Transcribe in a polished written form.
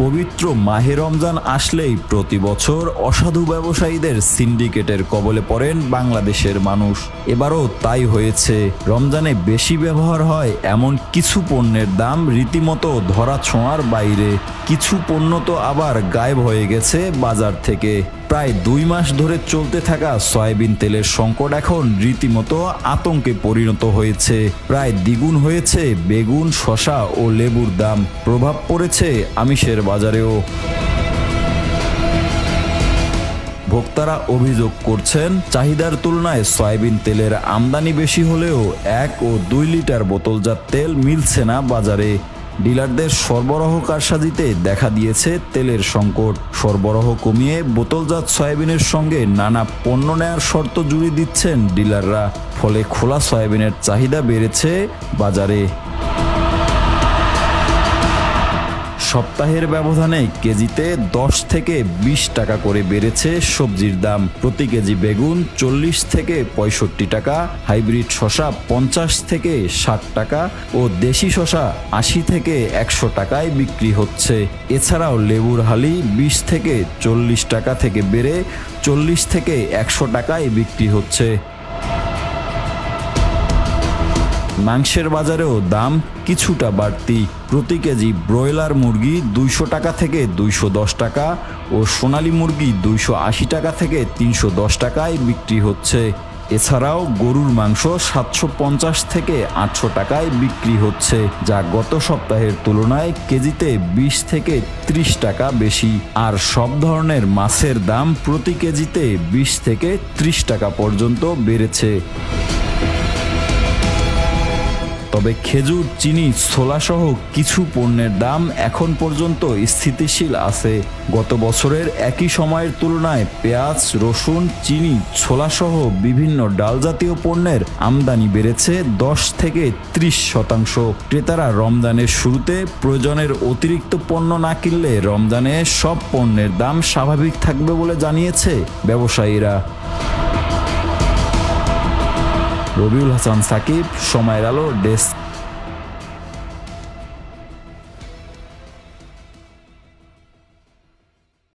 পবিত্র মাহে রমজান আসলেই প্রতি বছর অসাধু ব্যবসায়ীদের সিন্ডিকেটের কবলে পড়েন বাংলাদেশের মানুষ। এবারও তাই হয়েছে। রমজানে বেশি ব্যবহার হয় এমন কিছু পণ্যের দাম রীতিমতো ধরাছোঁয়ার বাইরে। কিছু পণ্য তো আবার গায়েব হয়ে গেছে বাজার থেকে। প্রায় 2 মাস ধরে চলতে থাকা সয়াবিন তেলের সংকট এখন রীতিমতো আতঙ্কে পরিণত হয়েছে। প্রায় দ্বিগুণ হয়েছে বেগুন, শসা ও লেবুর দাম। প্রভাব পড়েছে আমিষের বাজারেও। ভোক্তারা অভিযোগ করছেন, চাহিদার তুলনায় সয়াবিন তেলের আমদানি বেশি হলেও 1 ও 2 লিটার বোতলজাত তেল মিলছে না বাজারে। ডিলারদের সরবরাহ কারসাজিতে দেখা দিয়েছে তেলের সংকট। সরবরাহ কমিয়ে বোতলজাত সয়াবিনের সঙ্গে নানা পণ্য নেয়ার শর্ত জুড়ে দিচ্ছেন ডিলাররা। ফলে খোলা সয়াবিনের চাহিদা বেড়েছে বাজারে। সপ্তাহের ব্যবধানে কেজিতে 10 থেকে 20 টাকা করে বেড়েছে সবজির দাম। প্রতি কেজি বেগুন 40 থেকে 65 টাকা, হাইব্রিড শসা 50 থেকে 60 টাকা ও দেশি শসা 80 থেকে 100 টাকায় বিক্রি হচ্ছে। এছাড়াও লেবুর হালি 20 থেকে 40 টাকা থেকে বেড়ে 40 থেকে 100 টাকায় বিক্রি হচ্ছে। মাংসের বাজারেও দাম কিছুটা বাড়তি। প্রতি কেজি ব্রয়লার মুরগি 200 টাকা থেকে 210 টাকা ও সোনালী মুরগি 280 টাকা থেকে 310 টাকায় বিক্রি হচ্ছে। এছাড়াও গরুর মাংস 750 থেকে 800 টাকায় বিক্রি হচ্ছে, যা গত সপ্তাহের তুলনায় কেজিতে 20 থেকে 30 টাকা বেশি। আর সব ধরনের মাছের দাম প্রতি কেজিতে 20 থেকে 30 টাকা পর্যন্ত বেড়েছে। তবে খেজুর, চিনি, ছোলাসহ কিছু পণ্যের দাম এখন পর্যন্ত স্থিতিশীল আছে। গত বছরের একই সময়ের তুলনায় পেঁয়াজ, রসুন, চিনি, ছোলাসহ বিভিন্ন ডাল জাতীয় পণ্যের আমদানি বেড়েছে 10 থেকে 30%। ক্রেতারা রমজানের শুরুতে প্রয়োজনের অতিরিক্ত পণ্য না কিনলে রমজানে সব পণ্যের দাম স্বাভাবিক থাকবে বলে জানিয়েছে ব্যবসায়ীরা। রবিউল হাসান সাকিব, সময়ের আলো ডেস্ক।